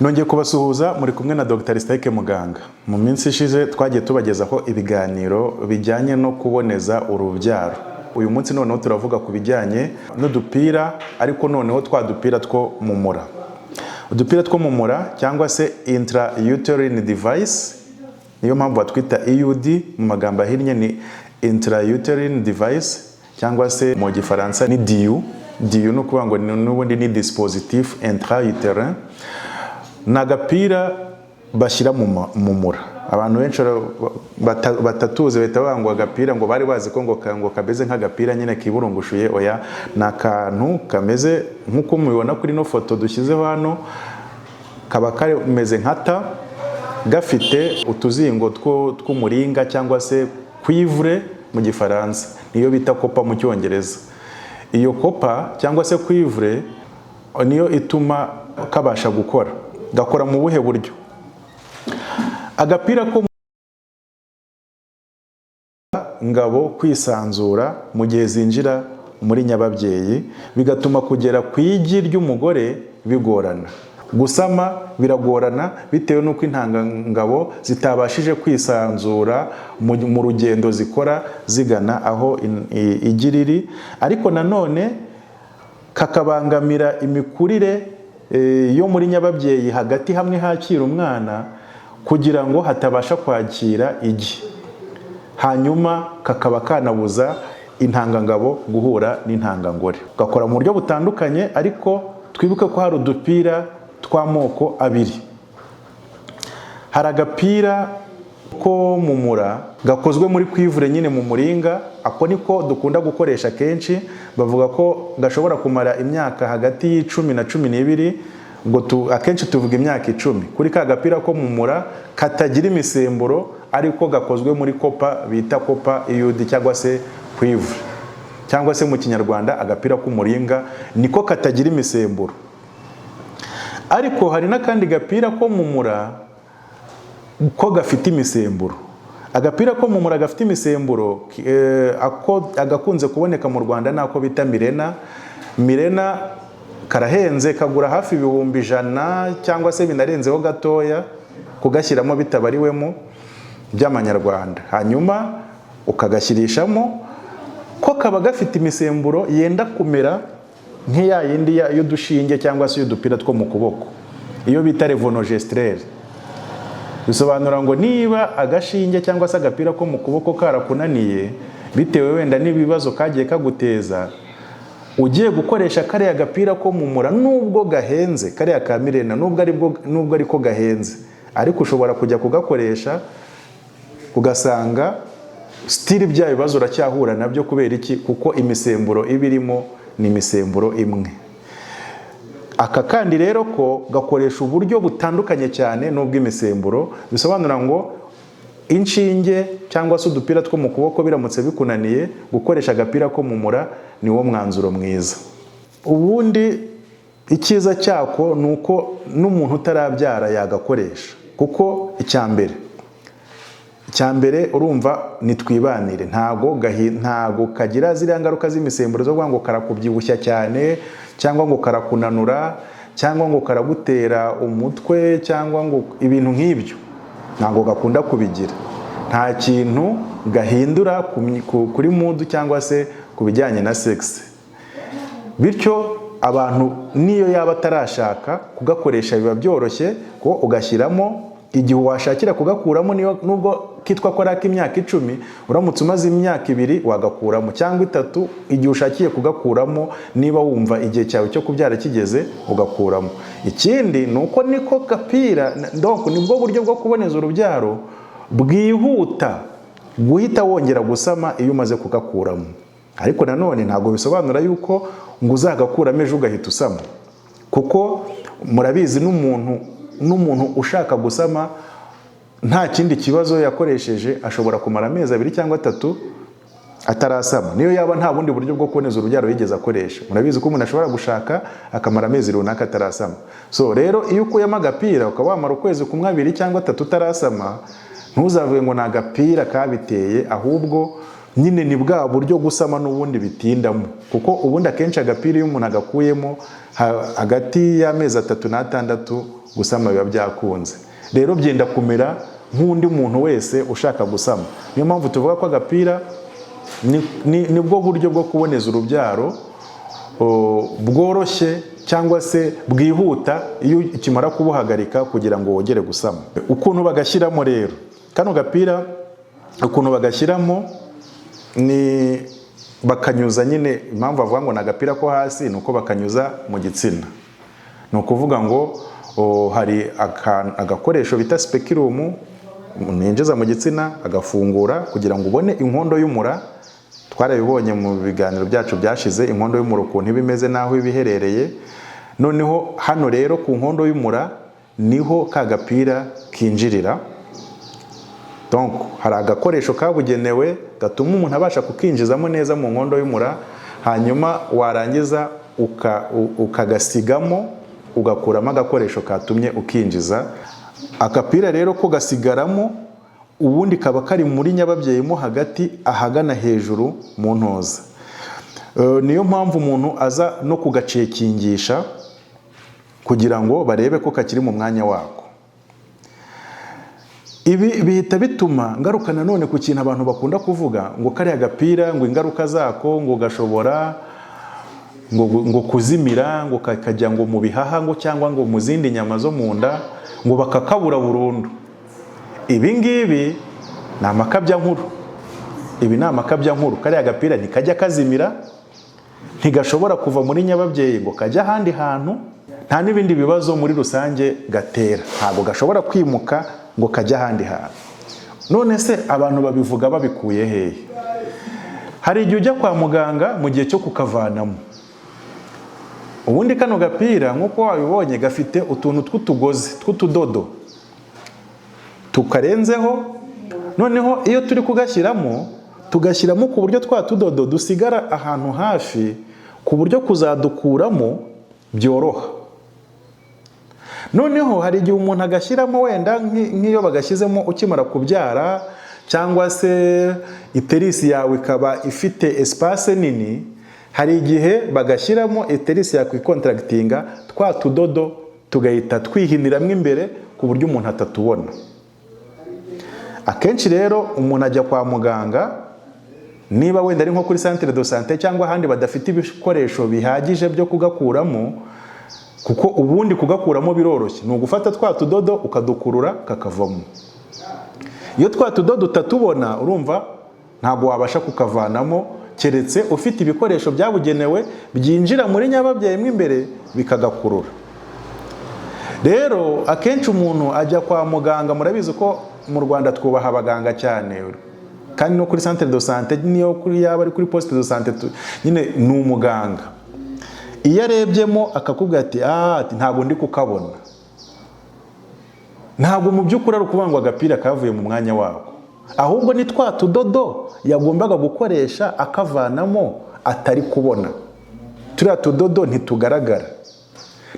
Nongeye kubasuhuza muri kumwe na Dr. Stake Muganga. Mu minsi ishize twagiye tubagezaho ibiganiro bijyanye no kuboneza urubyaro. Uyu munsi noneho turavuga ku bijyanye n'udupira, ariko noneho twadupira two mumura. Udupira two mumura cyangwa se intrauterine device, niyo mpamvu batwita IUD, mu magambo ahinnye ni intrauterine device cyangwa se mu gifaransa ni DIU. DIU no kuvuga ngo n'ubundi ni dispositif intrauterin. Nagapira bashyira mu mumura. Abantu benshi batatuze bahita bavuga ngo agapira, ngo bari bazi ko ngo kabeze nk'agapira nyine kiburungushuye. Oya, nakantu kameze nkuko mubibona kuri no foto dushyizeho hano, kaba kameze nkata, gafite utuzingo tw'umuringa cyangwa se cuivre mu gifaransa, niyo bita kopa mu cyongereza. Iyo kopa cyangwa se cuivre niyo ituma kabasha gukora. Gakora mu buhe buryo? Agapira ko ngabo kwisanzura mu gihe zinjira muri nyababyeyi, bigatuma kugera ku igi ry'umugore bigorana. Gusama biragorana bitewe n'uko intangangabo zitabashije kwisanzura mu rugendo zikora zigana aho igi riri, ariko nanone kakabangamira imikurire yo muri nyababyeyi hagati hamwe hakira umwana, kugira ngo hatabasha kwakira igi, hanyuma kakaba kanabuza intangangabo guhura n'intangangore. Gakora mu buryo butandukanye, ariko twibuke ko hari udupira tw'amoko abiri. Hari agapira ko mumura gakozwe muri cuivre nyine mu muringa, ako niko dukunda gukoresha kenshi. Bavuga ko gashobora kumara imyaka hagati y'10 na 12, ngo akenshi tuvuga imyaka 10. Kuri ka gapira ko mumura katagira imisemburo, ariko gakozwe muri kopa bita kopa IUD cyangwa se cuivre, cyangwa se mu kinyarwanda agapira k'umuringa, niko katagira imisemburo. Ariko hari n'akandi gapira ko mumura ko gafite imisemburo. Agapira ko mumura gafite imisemburo, agakunze kuboneka mu Rwanda nako bita Mirena. Mirena karahenze, kagura hafi 100,000 cyangwa se binarenzeho gatoya, kugashyiramo bitabariwemo by'amanyarwanda. Hanyuma ukagashyirishamo, ko kaba gafite imisemburo yenda kumera nk'iya yindi y'udushinge cyangwa se y'udupira two mu kuboko, iyo bita levonorgestrel. Bisobanura ngo niba agashinge cyangwa se agapira ko mu kuboko karakunaniye bitewe wenda n'ibibazo kagiye kaguteza, ugiye gukoresha kariya gapira ko mumura, nubwo gahenze, kariya ka Mirena nubwo ariko gahenze, ariko ushobora kujya kugakoresha ugasanga stili bya bibazo uracyahura nabyo. Kubera iki? Kuko imisemburo ibirimo ni imisemburo imwe. Aka kandi rero ko gakoresha uburyo butandukanye cyane n'ubw'imisemburo. Bisobanura ngo inshinge cyangwa se udupira two mu kuboko biramutse bikunaniye, gukoresha agapira ko mumura niwo mwanzuro mwiza. Ubundi icyiza cyako ni uko n'umuntu utarabyara yagakoresha, kuko icyambere urumva nitwibanire, ntago kagira ziriya ngaruka z'imisemburo zo ngo karakubyibushya cyane, cyangwa ngo karakunanura, cyangwa ngo karagutera umutwe, cyangwa ngo ibintu nk'ibyo. Ntago gakunda kubigira. Nta kintu gahindura kuri mood cyangwa se ku bijyanye na sex. Bityo abantu niyo yaba atarashaka kugakoresha biba byoroshye ko ugashyiramo. Igihe washakira kugakuramo, nubwo kitwa ko ari ak'imyaka 10, uramutse umaze imyaka 2 wagakuramo, cyangwa 3. Igihe ushakiye kugakuramo, niba wumva igihe cyawe cyo kubyara kigeze, ugakuramo. Ikindi ni uko niko gapira, donc nibwo buryo bwo kuboneza urubyaro bwihuta guhita wongera gusama iyo umaze kugakuramo. Ariko nanone ntabwo bisobanura yuko ngo uzagakuramo ejo ugahita usama, kuko murabizi n'umuntu ushaka gusama nta kindi kibazo yakoresheje ashobora kumara amezi 2 cyangwa 3 atarasama, niyo yaba nta bundi buryo bwo kuboneza urubyaro yigeze akoresha. Murabizi ko umuntu ashobora gushaka akamara amezi runaka atarasama. So rero iyo ukuyemo agapira ukaba wamara ukwezi kumwe 2 cyangwa 3 utarasama, ntuzavuge ngo ni agapira kabiteye, ahubwo nyine ni bwa buryo gusama n'ubundi bitindamo, kuko ubundi akenshi agapira iyo umuntu agakuyemo hagati y'amezi 3 n'6 gusama biba byakunze. Rero byenda kumera nk'undi muntu wese ushaka gusama. Niyo mpamvu tuvuga ko agapira ni bwo buryo bwo kuboneza urubyaro bworoshye cyangwa se bwihuta iyo ukimara kubuhagarika kugira ngo wongere gusama. Ukuntu bagashyiramo rero kano gapira, ukuntu bagashyiramo ni bakanyuza, nyine impamvu bavuga ngo n'agapira ko hasi ni uko bakanyuza mu gitsina. Ni ukuvuga ngo hari agakoresho bita speculum ninjiza mu gitsina agafungura kugira ngo ubone inkondo y'umura. Twarabibonye mu biganiro byacu byashize inkondo y'umura ukuntu ibimeze naho ibiherereye. Noneho hano rero ku nkondo y'umura niho ka gapira kinjirira. Donc hari agakoresho kabugenewe gatuma umuntu abasha kukinjizamo neza mu nkondo y'umura, hanyuma warangiza ukagasigamo ugakuramo agakoresho katumye ukinjiza. Akapira rero ko gasigaramo ubundi kaba kari muri nyababyeyi mo hagati ahagana hejuru mu ntoza. Niyo mpamvu umuntu aza no kugacekingisha kugira ngo barebe ko kakiri mu mwanya wako. Ibi bihita bituma ngaruka nanone ku kintu abantu bakunda kuvuga ngo kari agapira ngo ingaruka zako ngo gashobora ngo kuzimira, ngo kakajya ngo mu bihaha ngo cyangwa ngo mu zindi nyama zo mu nda ngo bakakabura burundu. Ibi ngibi ni amakabya nkuru. Ibi ni amakabya nkuru. Kari agapira ntikajya kazimira, ntigashobora kuva muri nyababyeyi ngo kajya ahandi hantu, nta n'ibindi bibazo muri rusange gatera. Ntabwo gashobora kwimuka ngo kajya ahandi hantu. None se abantu babivuga babikuye hehe? Hari igihe ujya kwa muganga mu gihe cyo kukavanamo. Ubundi kano gapira nk'uko wabibonye gafite utuntu tw'utugozi tw'utudodo tukarenzeho. Noneho iyo turi kugashyiramo tugashyiramo ku buryo twa tudodo dusigara ahantu hafi ku buryo kuzadukuramo byoroha. Noneho hari igihe umuntu agashyiramo wenda nk'iyo bagashyizemo ukimara kubyara, cyangwa se iterisi yawe ikaba ifite espace nini, hari igihe bagashyiramo iterisi yakwikontractinga twa tudodo tugahita twihiniramo imbere ku buryo umuntu atatubona. Akenshi rero umuntu ajya kwa muganga niba wenda ari nko kuri centre de santé cyangwa ahandi badafite ibikoresho bihagije byo kugakuramo, kuko ubundi kugakuramo biroroshye. Ni ugufata twa tudodo ukadukurura kakavamo. Iyo twa tudodo utatubona urumva ntabwo wabasha kukavanamo, keretse ufite ibikoresho byabugenewe byinjira muri nyababyeyi mo imbere bikagakurura. Rero akenshi umuntu ajya kwa muganga, murabizi ko mu Rwanda twubaha abaganga cyane, kandi no kuri centre de santé niyo kuri yaba ari kuri poste de santé nyine ni umuganga. Iyo arebyemo akakubwira ati ntabwo ndi kukabona, ntabwo mu by'ukuri ari ukuvuga ngo agapira kavuye mu mwanya wako, ahubwo ni twa tudodo yagombaga gukoresha akavanamo atari kubona. Turiya tudodo ntitugaragara.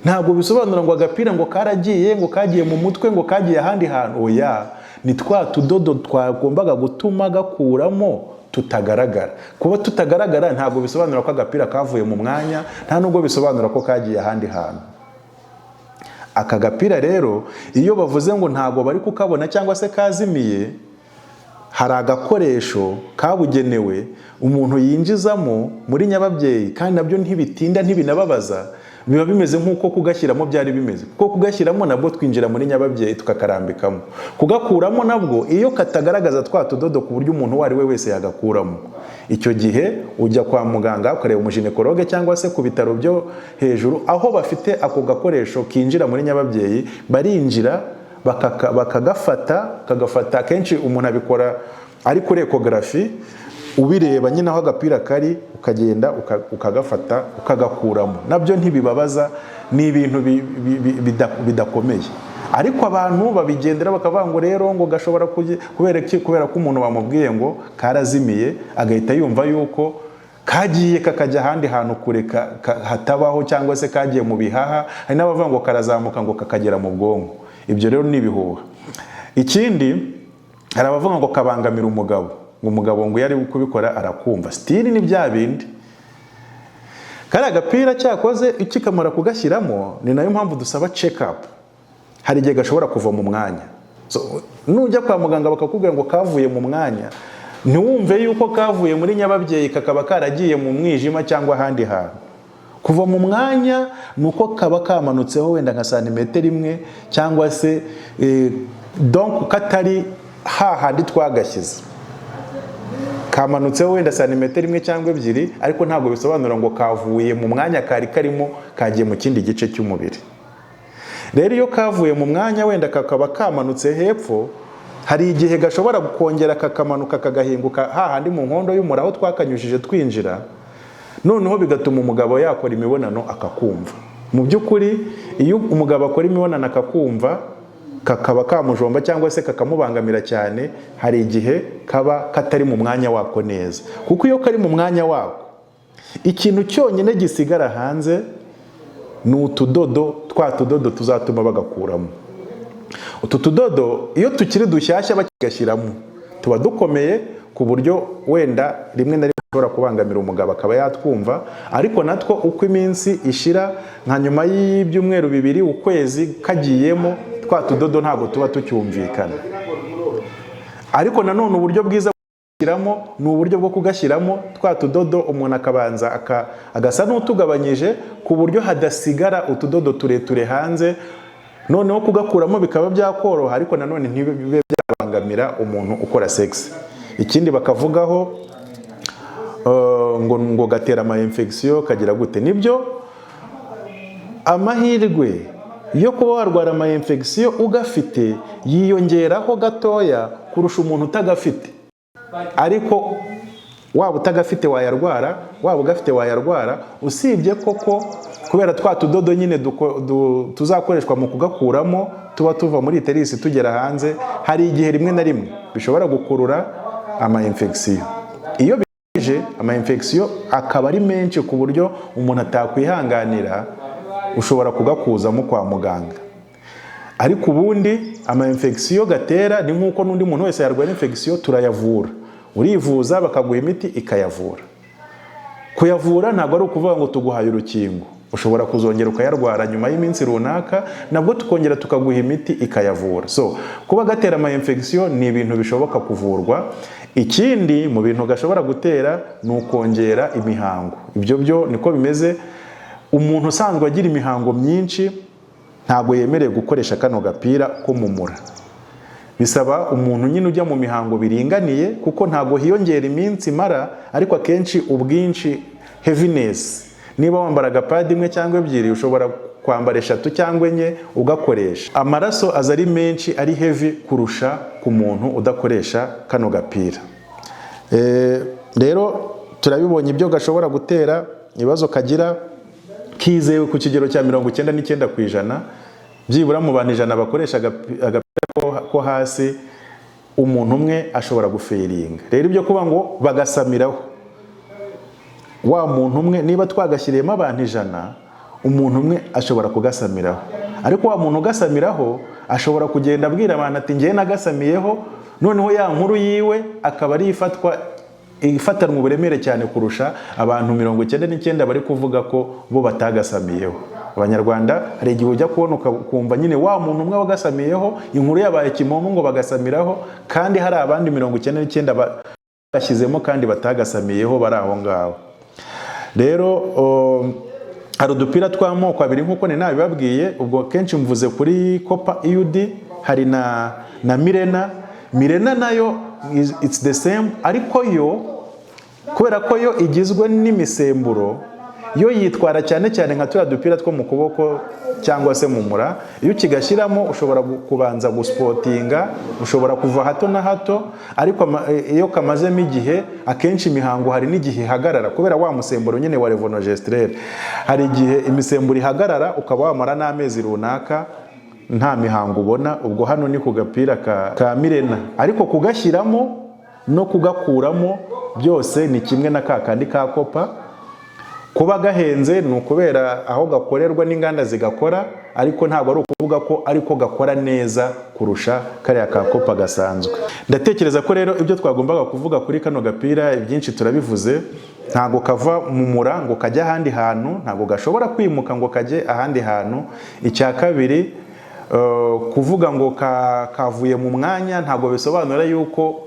Ntabwo bisobanura ngo agapira ngo karagiye, ngo kagiye mu mutwe, ngo kagiye ahandi hantu. Oya, ni twa tudodo twagombaga gutuma gakuramo tutagaragara. Kuba tutagaragara ntabwo bisobanura ko agapira kavuye mu mwanya, nta nubwo bisobanura ko kagiye ahandi hantu. Aka gapira rero iyo bavuze ngo ntabwo bari kukabona cyangwa se kazimiye, hari agakoresho kabugenewe umuntu yinjizamo muri nyababyeyi, kandi nabyo ntibitinda ntibinababaza, biba bimeze nk'uko kugashyiramo byari bimeze. Kuko kugashyiramo nabwo twinjira muri nyababyeyi tukakarambikamo. Kugakuramo nabwo iyo katagaragaza twa tudodo ku buryo umuntu uwo ari we wese yagakuramo, icyo gihe ujya kwa muganga ukareba umuginekologe cyangwa se ku bitaro byo hejuru aho bafite ako gakoresho kinjira muri nyababyeyi, barinjira bakagafata. Kenshi umuntu abikora ari kuri ecography, ubireba nyine aho agapira kari ukagenda ukagafata ukagakuramo. Nabyo ntibibabaza, ni ibintu bidakomeye. Ariko abantu babigendera bakavuga ngo rero ngo gashobora kubera ko umuntu bamubwiye ngo karazimiye, agahita yumva yuko kagiye kakajya ahandi hantu kure hatabaho, cyangwa se kagiye mu bihaha. Hari n'abavuga ngo karazamuka ngo kakagera mu bwonko. Ibyo rero ni ibihuha. Ikindi, hari abavuga ngo kabangamira umugabo. ngo umugabo ngo yari kubikora arakumva, stili ni bya bindi. Kari agapira cyakoze ikikamara kugashyiramo, ni nayo mpamvu dusaba check up. Hari igihe gashobora kuva mu mwanya. So nujya kwa muganga bakakubwira ngo kavuye mu mwanya, ntiwumve yuko kavuye muri nyababyeyi kakaba karagiye mu mwijima cyangwa ahandi hantu. Kuva mu mwanya nuko kaba kamanutseho wenda nka santimetero imwe cyangwa se donc katari hahandi twagashyize. Kamanutseho wenda santimetero imwe cyangwa ebyiri, ariko ntabwo bisobanura ngo kavuye mu mwanya kari karimo kagiye mu kindi gice cy'umubiri. Rero iyo kavuye mu mwanya wenda kakaba kamanutse hepfo, hari igihe gashobora kongera kakamanuka kagahinguka hahandi mu nkondo y'umura aho twakanyujije twinjira, noneho bigatuma umugabo yakora imibonano akakumva. Mu by'ukuri iyo umugabo akora imibonano akakumva, kakaba kamujomba cyangwa se kakamubangamira cyane, hari igihe kaba katari mu mwanya wako neza. Kuko iyo kari mu mwanya wako, ikintu cyonyine gisigara hanze ni utudodo, twa tudodo tuzatuma bagakuramo. Utu tudodo iyo tukiri dushyashya bakigashyiramo, tuba dukomeye ku buryo wenda rimwe na rimwe ushobora kubangamira umugabo akaba yatwumva, ariko natwo uko iminsi ishira, nka nyuma y'ibyumweru 2 ukwezi kagiyemo, twa tudodo ntabwo tuba tucyumvikana. Ariko nanone uburyo bwiza kugashyiramo ni uburyo bwo kugashyiramo twa tudodo umuntu akabanza agasa n'utugabanyije ku buryo hadasigara utudodo tureture hanze, noneho kugakuramo bikaba byakoroha, ariko nanone ntibibe byabangamira umuntu ukora sex. Ikindi bakavugaho ngo gatera ama infection kagira gute. Nibyo amahirwe yo kuba warwara ama infection ugafite yiyongeraho gatoya kurusha umuntu utagafite. Ariko waba utagafite wayarwara, waba ugafite wayarwara, usibye koko kubera twa tudodo nyine tuzakoreshwa mu kugakuramo tuba tuva muri terisi tugera hanze, hari igihe rimwe na rimwe bishobora gukurura ama infection. Iyo bije ama infection akaba ari menshi ku buryo umuntu atakwihanganira, ushobora kugakuzamo kwa muganga. Ariko ubundi ama infection gatera ni nkuko n'undi muntu wese yarwara infection turayavura. Urivuza bakaguha imiti ikayavura. Kuyavura ntabwo ari ukuvuga ngo tuguhaye urukingo. Ushobora kuzongera ukayarwara nyuma y'iminsi runaka, nabwo tukongera tukaguha imiti ikayavura. So kuba gatera ama infection ni ibintu bishoboka kuvurwa. Ikindi mu bintu gashobora gutera ni ukongera imihango. Ibyo byo niko bimeze. Umuntu usanzwe agira imihango myinshi ntabwo yemerewe gukoresha kano gapira ko mumura. Bisaba umuntu nyine ujya mu mihango biringaniye, kuko ntabwo hiyongera iminsi mara, ariko akenshi ubwinshi heaviness. Niba wambara agapadi imwe cyangwa ebyiri, ushobora kwambara 3 cyangwa 4 ugakoresha. Amaraso aza ari menshi, ari heavy kurusha ku muntu udakoresha kano gapira. Rero turabibonye ibyo gashobora gutera. Ibibazo kagira kizewe ku kigero cya 99%, byibura mu bantu 100 bakoresha agapira ko hasi, umuntu umwe ashobora gufeiringa. Rero ibyo kuba ngo bagasamiraho, wa muntu umwe niba twagashyiriyemo abantu 100, umuntu umwe ashobora kugasamiraho. Ariko wa muntu ugasamiraho ashobora kugenda abwira abantu ati ngiye nagasamiyeho, noneho ya nkuru yiwe akaba ari ifatanwa uburemere cyane kurusha abantu 99 bari kuvuga ko bo batagasamiyeho. Abanyarwanda hari igihe ujya kubona ukumva nyine wa muntu umwe wagasamiyeho, inkuru yabaye kimomo ngo bagasamiraho, kandi hari abandi 99 bashyizemo kandi batagasamiyeho bari aho ngaho. Rero hari udupira tw'amoko abiri nkuko ni nabibabwiye. Ubwo kenshi mvuze kuri Copper EUD, hari na Mirena. Mirena nayo it's the same, ariko yo kubera ko yo igizwe n'imisemburo, yo yitwara cyane cyane nka turiya dupira two mu kuboko cyangwa se mu mura. Iyo ukigashyiramo ushobora kubanza gusportinga, ushobora kuva hato na hato, ariko iyo kamazemo igihe akenshi imihango hari n'igihe ihagarara kubera wa musemburo nyine wa levonorgestrel. Hari igihe imisemburo ihagarara ukaba wamara n'amezi runaka nta mihango ubona. Ubwo hano ni ku gapira ka Mirena, ariko kugashyiramo no kugakuramo byose ni kimwe na kakandi ka Copper. Kuba gahenze ni ukubera aho gakorerwa n'inganda zigakora, ariko ntabwo ari ukuvuga ko ariko gakora neza kurusha kariya ka kopa gasanzwe. Ndatekereza ko rero ibyo twagombaga kuvuga kuri kano gapira ibyinshi turabivuze. Ntabwo kava mu mura ngo kajya ahandi hantu, ntabwo gashobora kwimuka ngo kajye ahandi hantu. Icya kabiri, kuvuga ngo kavuye mu mwanya ntabwo bisobanura yuko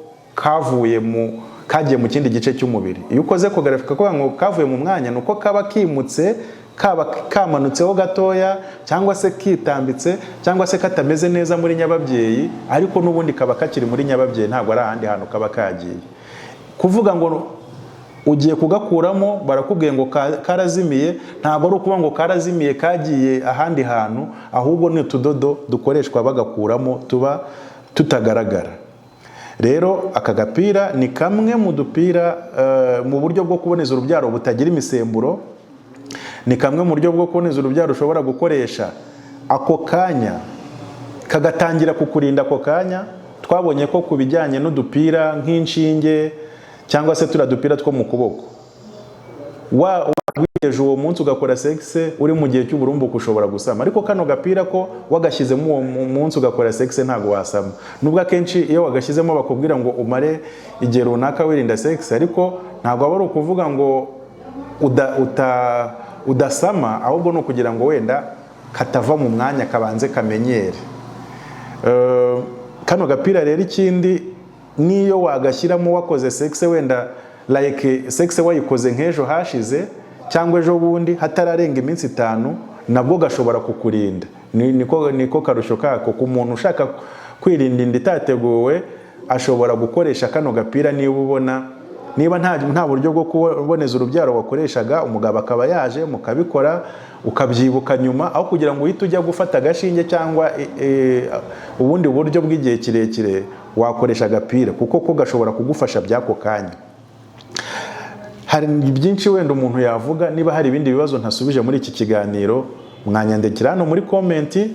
kagiye mu kindi gice cy'umubiri. Iyo ukoze ecography kavuga ngo kavuye mu mwanya, nuko kaba kimutse, kaba kamanutseho gatoya, cyangwa se kitambitse, cyangwa se katameze neza muri nyababyeyi, ariko n'ubundi kaba kakiri muri nyababyeyi, ntabwo ari ahandi hantu kaba kagiye. Kuvuga ngo ugiye kugakuramo barakubwiye ngo karazimiye, ntabwo ari ukuvuga ngo karazimiye kagiye ahandi hantu, ahubwo ni utudodo dukoreshwa bagakuramo tuba tutagaragara. Rero aka gapira ni kamwe mu dupira mu buryo bwo kuboneza urubyaro butagira imisemburo, ni kamwe mu buryo bwo kuboneza urubyaro ushobora gukoresha ako kanya kagatangira kukurinda ako kanya. Twabonye ko ku bijyanye n'udupira nk'inshinge cyangwa se turiya dupira two mu kuboko, wiyeje uwo munsi ugakora sexe uri mu gihe cy'uburumbuke ushobora gusama, ariko kano gapira ko wagashyizemo uwo munsi ugakora sexe ntabwo wasama. Nubwo akenshi iyo wagashyizemo bakubwira ngo umare igihe runaka wirinda sexe, ariko ntabwo aba ari ukuvuga ngo udasama, ahubwo ni ukugira ngo wenda katava mu mwanya kabanze kamenyere. Kano gapira rero ikindi, niyo wagashyiramo wakoze sexe wenda like sexe wayikoze nk'ejo hashize cyangwa ejo bundi hatararenga iminsi 5, nabwo gashobora kukurinda. Niko karusho kako. Ku muntu ushaka kwirinda inda itateguwe ashobora gukoresha kano gapira. Niba nta buryo bwo kuboneza urubyaro wakoreshaga, umugabo akaba yaje mukabikora ukabyibuka nyuma, aho kugira ngo uhite ujya gufata agashinge cyangwa ubundi buryo bw'igihe kirekire, wakoresha agapira kuko ko gashobora kugufasha byako kanya. Hari byinshi wenda umuntu yavuga. Niba hari ibindi bibazo ntasubije muri iki kiganiro, mwanyandikira hano muri komenti